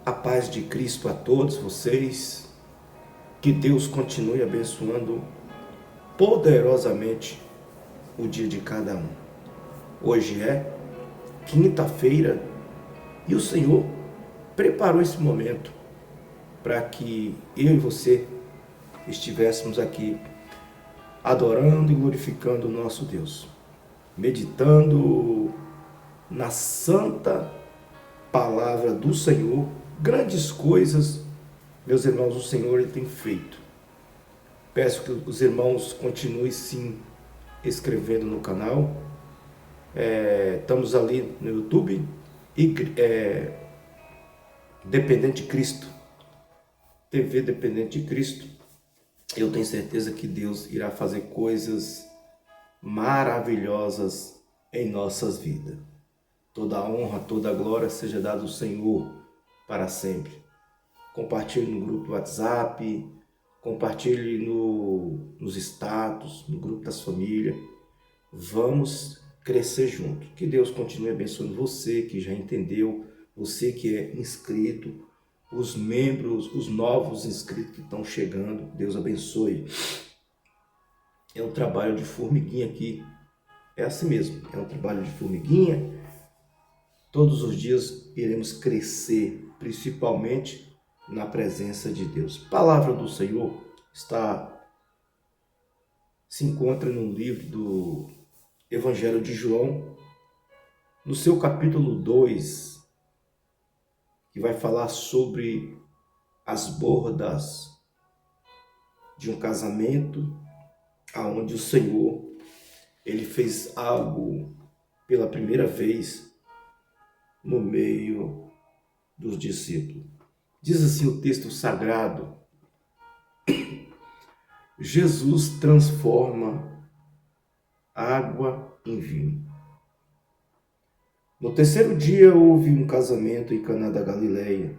A paz de Cristo a todos vocês. Que Deus continue abençoando poderosamente o dia de cada um. Hoje é quinta-feira e o Senhor preparou esse momento para que eu e você estivéssemos aqui adorando e glorificando o nosso Deus, meditando na santa palavra do Senhor. Grandes coisas, meus irmãos, o Senhor ele tem feito. Peço que os irmãos continuem sim escrevendo no canal. Estamos ali no YouTube, Dependente de Cristo, TV Dependente de Cristo. Eu tenho certeza que Deus irá fazer coisas maravilhosas em nossas vidas. Toda a honra, toda a glória seja dada ao Senhor para sempre. Compartilhe no grupo do WhatsApp, compartilhe nos status, no grupo das famílias. Vamos crescer junto. Que Deus continue abençoando você que já entendeu, você que é inscrito, os membros, os novos inscritos que estão chegando. Deus abençoe. É um trabalho de formiguinha aqui. É assim mesmo, é um trabalho de formiguinha. Todos os dias iremos crescer, principalmente na presença de Deus. A palavra do Senhor se encontra no livro do Evangelho de João, no seu capítulo 2, que vai falar sobre as bordas de um casamento, aonde o Senhor ele fez algo pela primeira vez no meio dos discípulos. Diz assim o texto sagrado: Jesus transforma água em vinho. No terceiro dia houve um casamento em Caná da Galileia.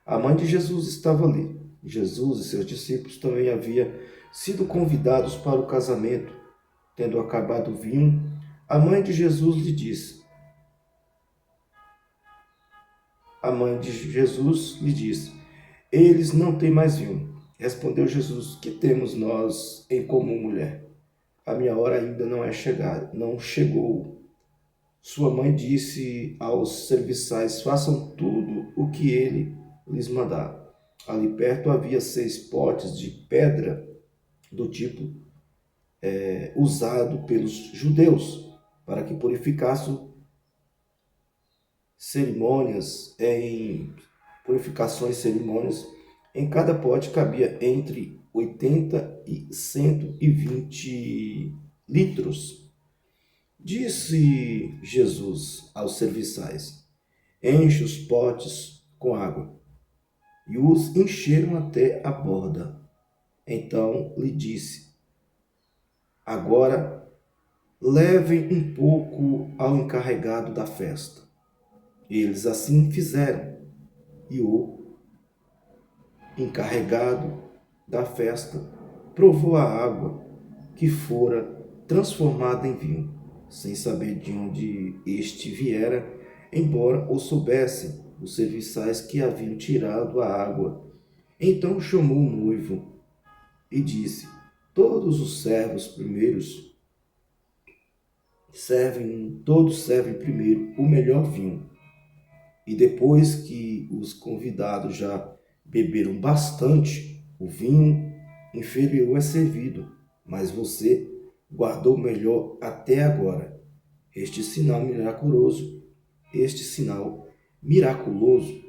A mãe de Jesus estava ali. Jesus e seus discípulos também haviam sido convidados para o casamento. Tendo acabado o vinho, a mãe de Jesus lhe disse: eles não têm mais vinho. Respondeu Jesus: que temos nós em comum, mulher? A minha hora ainda não chegou. Sua mãe disse aos serviçais: façam tudo o que ele lhes mandar. Ali perto havia 6 potes de pedra do tipo usado pelos judeus para que purificassem cerimônias. Em cada pote cabia entre 80 e 120 litros. Disse Jesus aos serviçais: enche os potes com água. E os encheram até a borda. Então lhe disse: agora levem um pouco ao encarregado da festa. Eles assim fizeram, e o encarregado da festa provou a água que fora transformada em vinho, sem saber de onde este viera, embora o soubessem os serviçais que haviam tirado a água. Então chamou o noivo e disse: todos servem primeiro o melhor vinho, e depois que os convidados já beberam bastante, o vinho inferior é servido, mas você guardou o melhor até agora. Este sinal miraculoso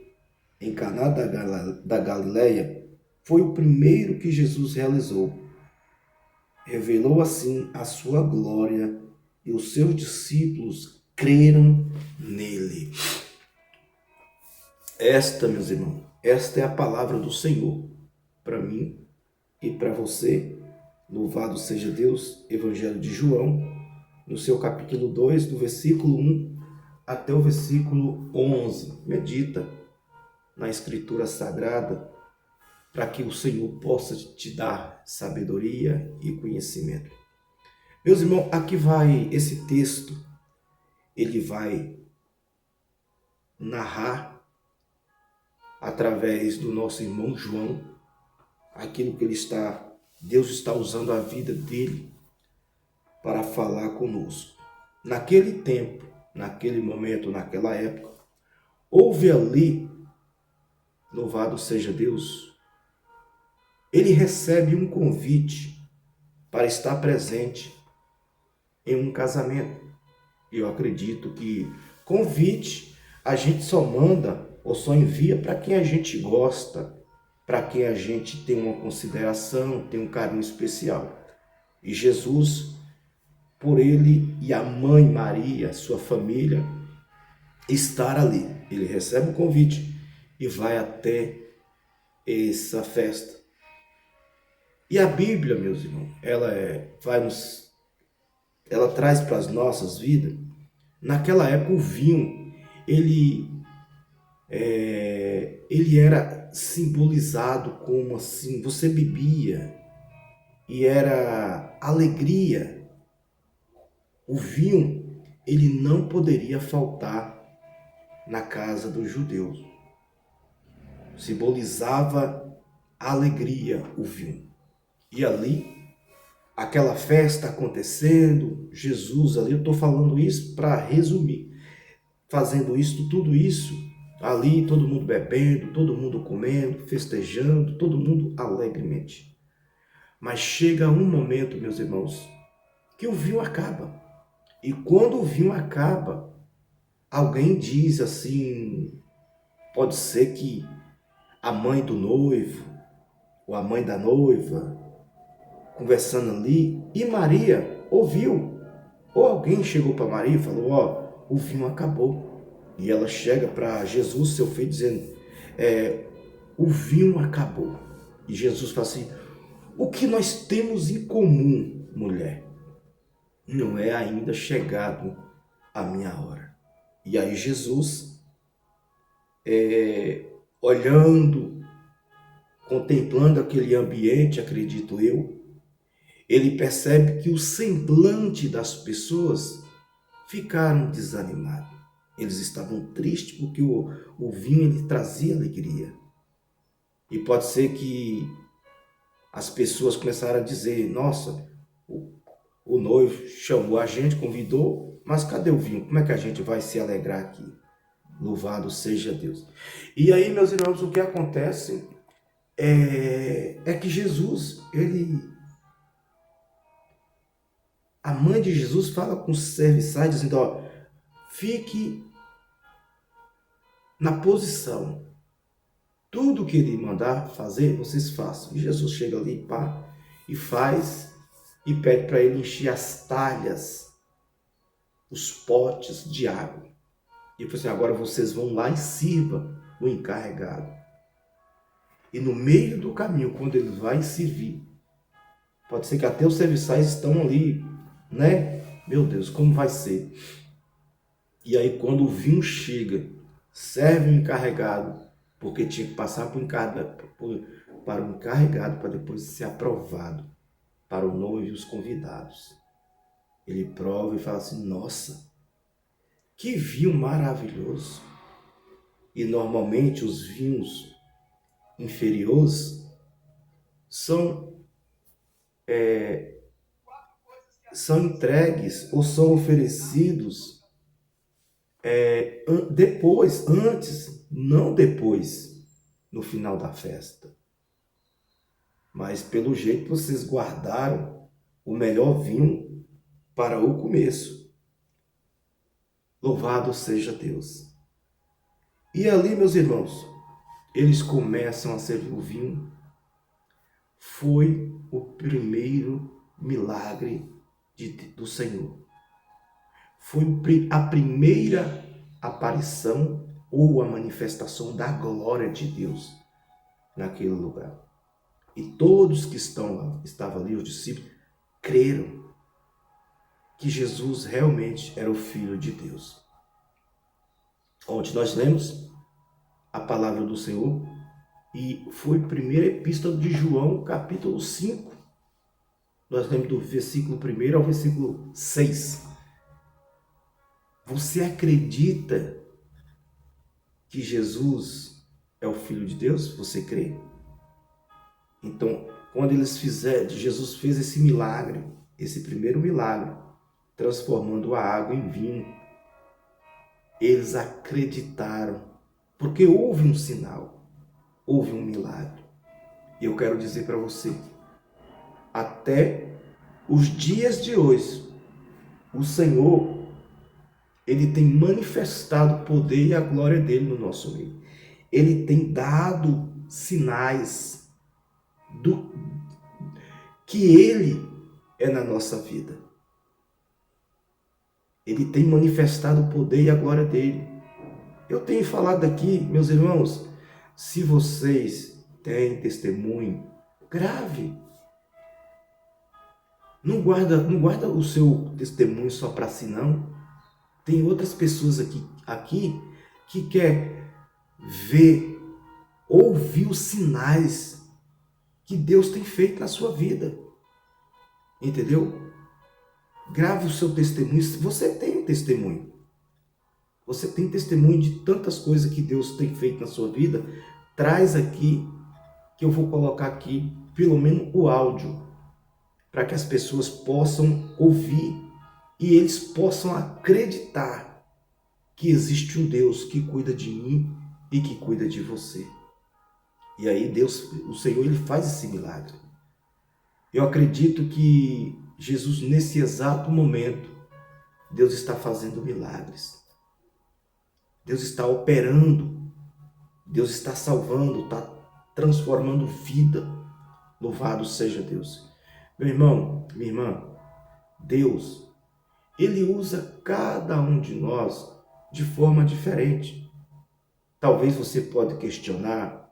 em Caná da Galileia foi o primeiro que Jesus realizou. Revelou assim a sua glória e os seus discípulos creram nele. Meus irmãos, esta é a palavra do Senhor para mim e para você. Louvado seja Deus. Evangelho de João, no seu capítulo 2, do versículo 1 até o versículo 11. Medita na Escritura Sagrada para que o Senhor possa te dar sabedoria e conhecimento. Meus irmãos, aqui vai esse texto, ele vai narrar através do nosso irmão João, aquilo que Deus está usando a vida dele para falar conosco. Naquele tempo, naquele momento, naquela época, houve ali, louvado seja Deus, ele recebe um convite para estar presente em um casamento. Eu acredito que convite a gente só manda ou só envia para quem a gente gosta, para quem a gente tem uma consideração, tem um carinho especial. E Jesus, por ele e a mãe Maria, sua família, estar ali. Ele recebe o convite e vai até essa festa. E a Bíblia, meus irmãos, ela traz para as nossas vidas. Naquela época o vinho, ele era simbolizado como assim, você bebia e era alegria. O vinho, ele não poderia faltar na casa dos judeus. Simbolizava alegria o vinho. E ali, aquela festa acontecendo, Jesus ali, eu estou falando isso para resumir, fazendo isso, tudo isso, ali todo mundo bebendo, todo mundo comendo, festejando, todo mundo alegremente. Mas chega um momento, meus irmãos, que o vinho acaba. E quando o vinho acaba, alguém diz assim, pode ser que a mãe do noivo, ou a mãe da noiva, conversando ali, e Maria ouviu. Ou alguém chegou para Maria e falou, o vinho acabou. E ela chega para Jesus, seu filho, dizendo, o vinho acabou. E Jesus fala assim, o que nós temos em comum, mulher? Não é ainda chegado a minha hora. E aí Jesus, olhando, contemplando aquele ambiente, acredito eu, ele percebe que o semblante das pessoas ficaram desanimados. Eles estavam tristes porque o vinho ele trazia alegria. E pode ser que as pessoas começaram a dizer, nossa, o noivo chamou a gente, convidou, mas cadê o vinho? Como é que a gente vai se alegrar aqui? Louvado seja Deus. E aí, meus irmãos, o que acontece é que Jesus, a mãe de Jesus fala com os serviçais, dizendo, fique na posição. Tudo que ele mandar fazer, vocês façam. E Jesus chega ali, e faz, e pede para ele encher as talhas, os potes de água. E ele falou assim, agora vocês vão lá e sirvam o encarregado. E no meio do caminho, quando ele vai servir, pode ser que até os serviçais estão ali, né? Meu Deus, como vai ser? E aí quando o vinho chega, serve o encarregado, porque tinha que passar para o encarregado para depois ser aprovado para o noivo e os convidados. Ele prova e fala assim, nossa, que vinho maravilhoso. E normalmente os vinhos inferiores são entregues ou são oferecidos depois, antes, não depois, no final da festa. Mas pelo jeito vocês guardaram o melhor vinho para o começo. Louvado seja Deus. E ali, meus irmãos, eles começam a servir o vinho. Foi o primeiro milagre do Senhor. Foi a primeira aparição ou a manifestação da glória de Deus naquele lugar. E todos que estavam ali, os discípulos, creram que Jesus realmente era o Filho de Deus. Ontem nós lemos a palavra do Senhor e foi a primeira epístola de João, capítulo 5. Nós lemos do versículo 1 ao versículo 6. Você acredita que Jesus é o Filho de Deus? Você crê? Então, quando Jesus fez esse milagre, esse primeiro milagre, transformando a água em vinho, eles acreditaram, porque houve um sinal, houve um milagre. E eu quero dizer para você, até os dias de hoje, o Senhor, Ele tem manifestado o poder e a glória dele no nosso meio. Ele tem dado sinais do que Ele é na nossa vida. Ele tem manifestado o poder e a glória dele. Eu tenho falado aqui, meus irmãos, se vocês têm testemunho, grave. Não guarda o seu testemunho só para si, não. Tem outras pessoas aqui que quer ver, ouvir os sinais que Deus tem feito na sua vida. Entendeu? Grave o seu testemunho. Você tem um testemunho. Você tem testemunho de tantas coisas que Deus tem feito na sua vida. Traz aqui, que eu vou colocar aqui, pelo menos o áudio, para que as pessoas possam ouvir e eles possam acreditar que existe um Deus que cuida de mim e que cuida de você. E aí Deus, o Senhor, Ele faz esse milagre. Eu acredito que Jesus, nesse exato momento, Deus está fazendo milagres. Deus está operando. Deus está salvando, está transformando vida. Louvado seja Deus. Meu irmão, minha irmã, Deus, Ele usa cada um de nós de forma diferente. Talvez você pode questionar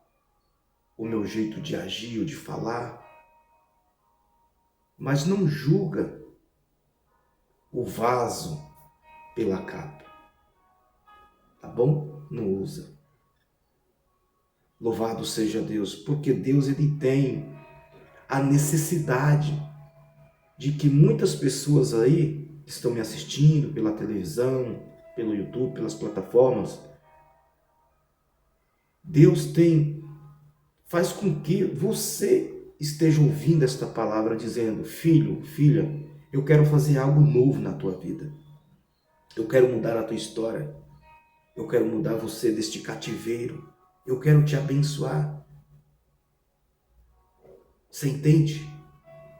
o meu jeito de agir ou de falar, mas não julga o vaso pela capa, tá bom? Não usa. Louvado seja Deus, porque Deus, Ele tem a necessidade de que muitas pessoas aí estão me assistindo pela televisão, pelo YouTube, pelas plataformas. Deus faz com que você esteja ouvindo esta palavra dizendo: filho, filha, eu quero fazer algo novo na tua vida. Eu quero mudar a tua história. Eu quero mudar você deste cativeiro. Eu quero te abençoar. Você entende?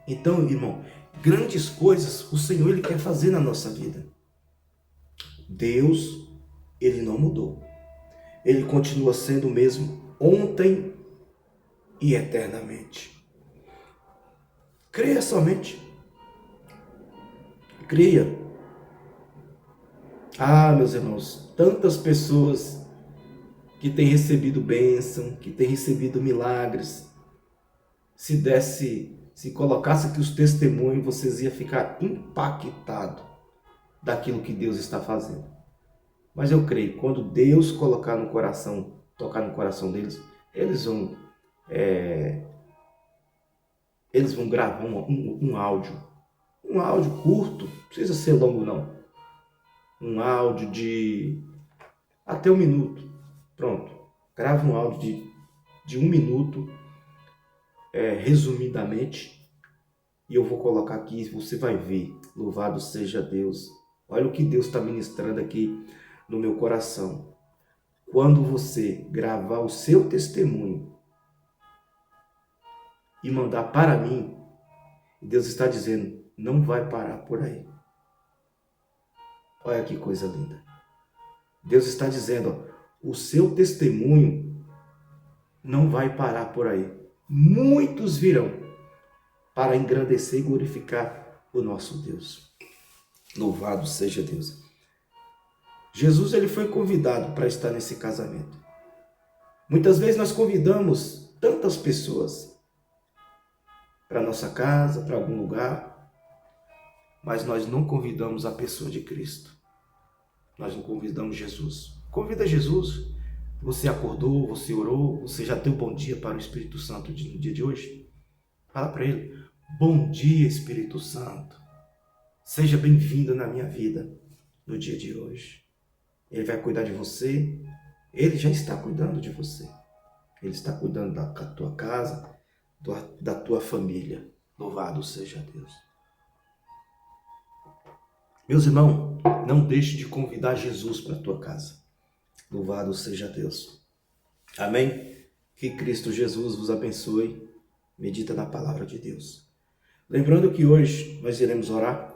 Então, irmão, grandes coisas o Senhor, Ele quer fazer na nossa vida. Deus, Ele não mudou. Ele continua sendo o mesmo ontem e eternamente. Creia somente. Creia. Ah, meus irmãos, tantas pessoas que têm recebido bênção, que têm recebido milagres. Se colocasse aqui os testemunhos, vocês iam ficar impactados daquilo que Deus está fazendo. Mas eu creio, quando Deus colocar no coração, tocar no coração deles, eles vão gravar um áudio. Um áudio curto, não precisa ser longo não. Um áudio de até 1 minuto. Pronto. Grava um áudio de 1 minuto, resumidamente. E eu vou colocar aqui, você vai ver. Louvado seja Deus. Olha o que Deus está ministrando aqui no meu coração. Quando você gravar o seu testemunho e mandar para mim, Deus está dizendo, não vai parar por aí. Olha que coisa linda. Deus está dizendo, ó, o seu testemunho não vai parar por aí. Muitos virão para engrandecer e glorificar o nosso Deus. Louvado seja Deus. Jesus, ele foi convidado para estar nesse casamento. Muitas vezes nós convidamos tantas pessoas para nossa casa, para algum lugar, mas nós não convidamos a pessoa de Cristo. Nós não convidamos Jesus. Convida Jesus. Você acordou, você orou, você já deu bom dia para o Espírito Santo no dia de hoje? Fala para ele, bom dia, Espírito Santo. Seja bem-vindo na minha vida no dia de hoje. Ele vai cuidar de você. Ele já está cuidando de você. Ele está cuidando da tua casa, da tua família. Louvado seja Deus. Meus irmãos, não deixe de convidar Jesus para a tua casa. Louvado seja Deus. Amém? Que Cristo Jesus vos abençoe. Medita na palavra de Deus. Lembrando que hoje nós iremos orar.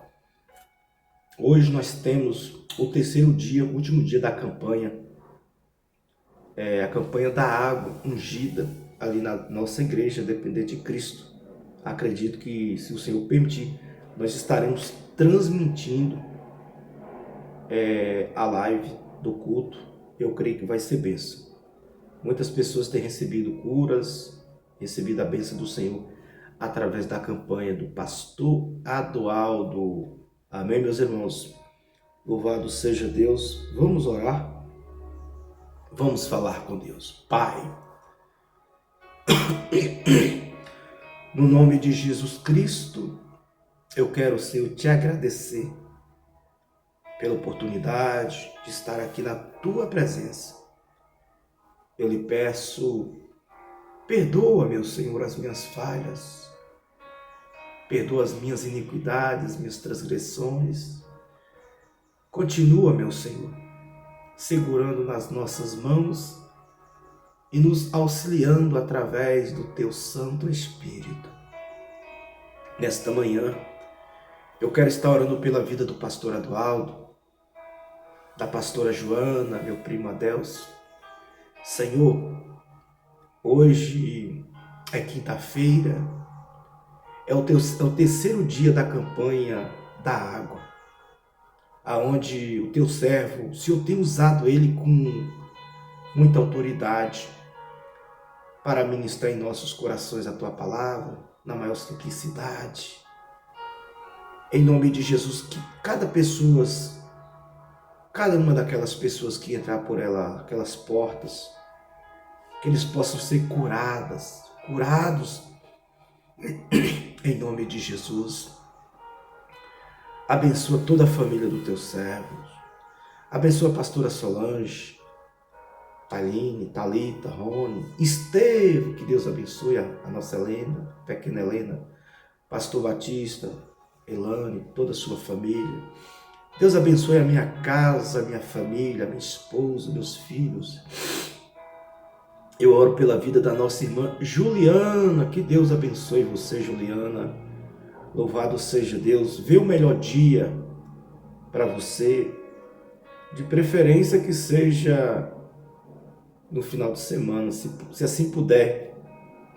Hoje nós temos o terceiro dia, o último dia da campanha. A campanha da água ungida ali na nossa igreja, dependente de Cristo. Acredito que, se o Senhor permitir, nós estaremos transmitindo a live do culto. Eu creio que vai ser bênção. Muitas pessoas têm recebido curas, recebido a bênção do Senhor através da campanha do pastor Adoaldo. Amém, meus irmãos? Louvado seja Deus. Vamos orar? Vamos falar com Deus. Pai, no nome de Jesus Cristo, eu quero, Senhor, te agradecer pela oportunidade de estar aqui na tua presença. Eu lhe peço, perdoa, meu Senhor, as minhas falhas, perdoa as minhas iniquidades, minhas transgressões. Continua, meu Senhor, segurando nas nossas mãos e nos auxiliando através do teu Santo Espírito. Nesta manhã, eu quero estar orando pela vida do pastor Adoaldo, da pastora Joana, meu primo Adelso. Senhor, hoje é quinta-feira, é o terceiro dia da campanha da água, aonde o teu servo, o Senhor tem usado ele com muita autoridade para ministrar em nossos corações a tua palavra, na maior simplicidade. Em nome de Jesus, que cada uma daquelas pessoas que entrar por aquelas portas, que eles possam ser curados, em nome de Jesus. Abençoa toda a família do teu servo. Abençoa a pastora Solange, Taline, Talita, Rony, Esteve, que Deus abençoe a nossa Helena, pequena Helena, pastor Batista, Elane, toda a sua família. Deus abençoe a minha casa, a minha família, a minha esposa, meus filhos. Eu oro pela vida da nossa irmã Juliana, que Deus abençoe você, Juliana. Louvado seja Deus. Vê o melhor dia para você, de preferência que seja no final de semana, se assim puder.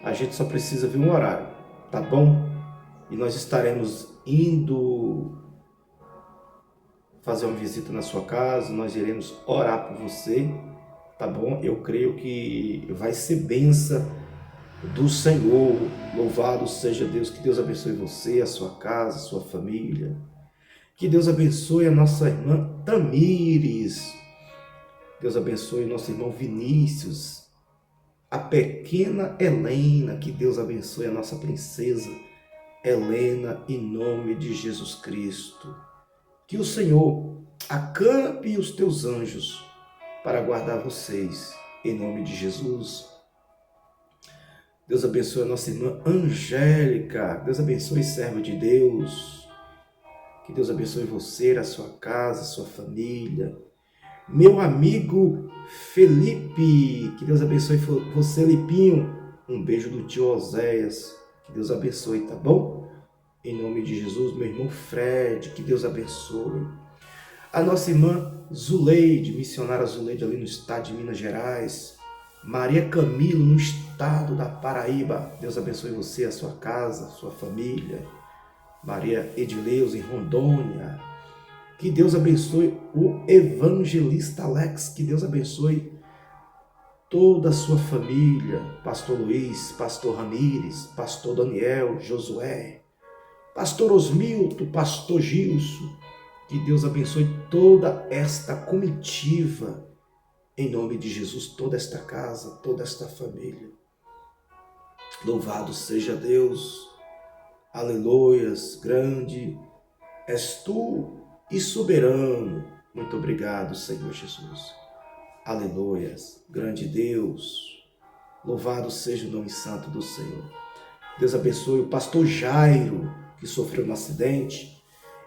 A gente só precisa ver um horário, tá bom? E nós estaremos indo fazer uma visita na sua casa, nós iremos orar por você, tá bom? Eu creio que vai ser bênção do Senhor. Louvado seja Deus. Que Deus abençoe você, a sua casa, a sua família. Que Deus abençoe a nossa irmã Tamires. Deus abençoe o nosso irmão Vinícius, a pequena Helena. Que Deus abençoe a nossa princesa Helena, em nome de Jesus Cristo. Que o Senhor acampe os teus anjos para guardar vocês, em nome de Jesus. Deus abençoe a nossa irmã Angélica. Deus abençoe, servo de Deus. Que Deus abençoe você, a sua casa, a sua família. Meu amigo Felipe, que Deus abençoe você, Lipinho. Um beijo do tio Oséias. Que Deus abençoe, tá bom? Em nome de Jesus. Meu irmão Fred, que Deus abençoe. A nossa irmã Zuleide, missionária Zuleide ali no estado de Minas Gerais. Maria Camilo, no estado da Paraíba. Deus abençoe você, a sua casa, a sua família. Maria Edileus, em Rondônia. Que Deus abençoe o evangelista Alex. Que Deus abençoe toda a sua família. Pastor Luiz, pastor Ramires, pastor Daniel, Josué, pastor Osmilto, pastor Gilson. Que Deus abençoe toda esta comitiva. Em nome de Jesus, toda esta casa, toda esta família. Louvado seja Deus. Aleluias. Grande és tu e soberano. Muito obrigado, Senhor Jesus. Aleluias. Grande Deus. Louvado seja o nome santo do Senhor. Deus abençoe o pastor Jairo, que sofreu um acidente,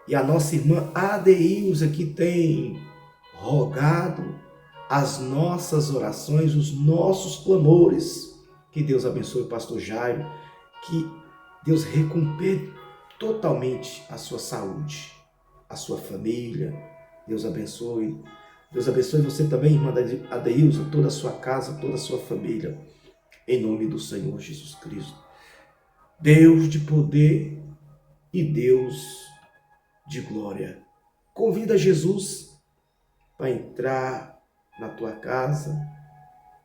e a nossa irmã Adeilza, que tem rogado as nossas orações, os nossos clamores. Que Deus abençoe o pastor Jairo, que Deus recompense totalmente a sua saúde, a sua família. Deus abençoe. Deus abençoe você também, irmã Adeilza, toda a sua casa, toda a sua família, em nome do Senhor Jesus Cristo. Deus de poder e Deus de glória. Convida Jesus para entrar na tua casa,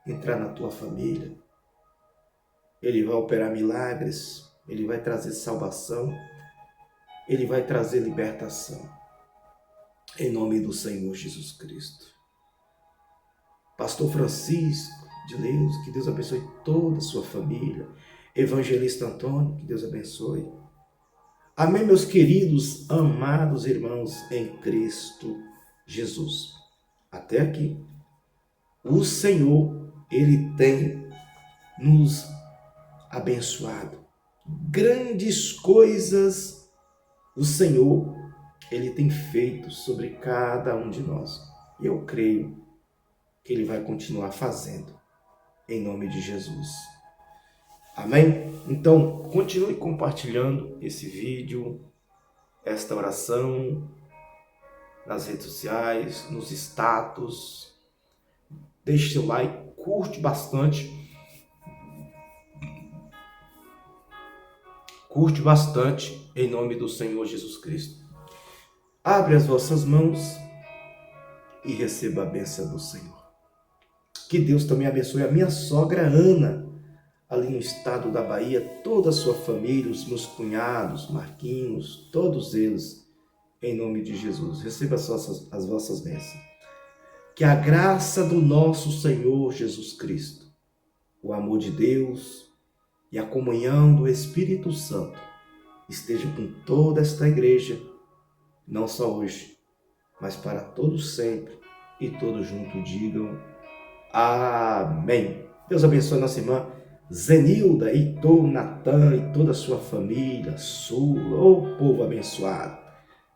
entrar na tua família. Ele vai operar milagres, ele vai trazer salvação, ele vai trazer libertação. Em nome do Senhor Jesus Cristo. Pastor Francisco de Leus, que Deus abençoe toda a sua família. Evangelista Antônio, que Deus abençoe. Amém, meus queridos, amados irmãos em Cristo Jesus. Até aqui, o Senhor, Ele tem nos abençoado. Grandes coisas o Senhor, Ele tem feito sobre cada um de nós. E eu creio que Ele vai continuar fazendo, em nome de Jesus. Amém? Então, continue compartilhando esse vídeo, esta oração, nas redes sociais, nos status. Deixe seu like, curte bastante. Curte bastante, em nome do Senhor Jesus Cristo. Abre as vossas mãos e receba a bênção do Senhor. Que Deus também abençoe a minha sogra Ana, ali no estado da Bahia, toda a sua família, os meus cunhados, Marquinhos, todos eles, em nome de Jesus. Receba as vossas bênçãos. Que a graça do nosso Senhor Jesus Cristo, o amor de Deus e a comunhão do Espírito Santo esteja com toda esta igreja, não só hoje, mas para todos sempre, e todos juntos digam amém. Deus abençoe nossa irmã Zenilda, Heitor, Natan e toda a sua família, Sula, ô povo abençoado.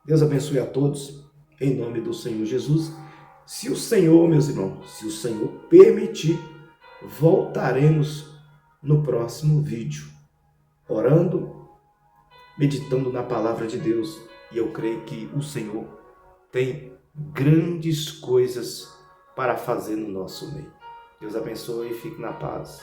Deus abençoe a todos, em nome do Senhor Jesus. Se o Senhor, meus irmãos, se o Senhor permitir, voltaremos no próximo vídeo, orando, meditando na palavra de Deus. E eu creio que o Senhor tem grandes coisas para fazer no nosso meio. Deus abençoe e fique na paz.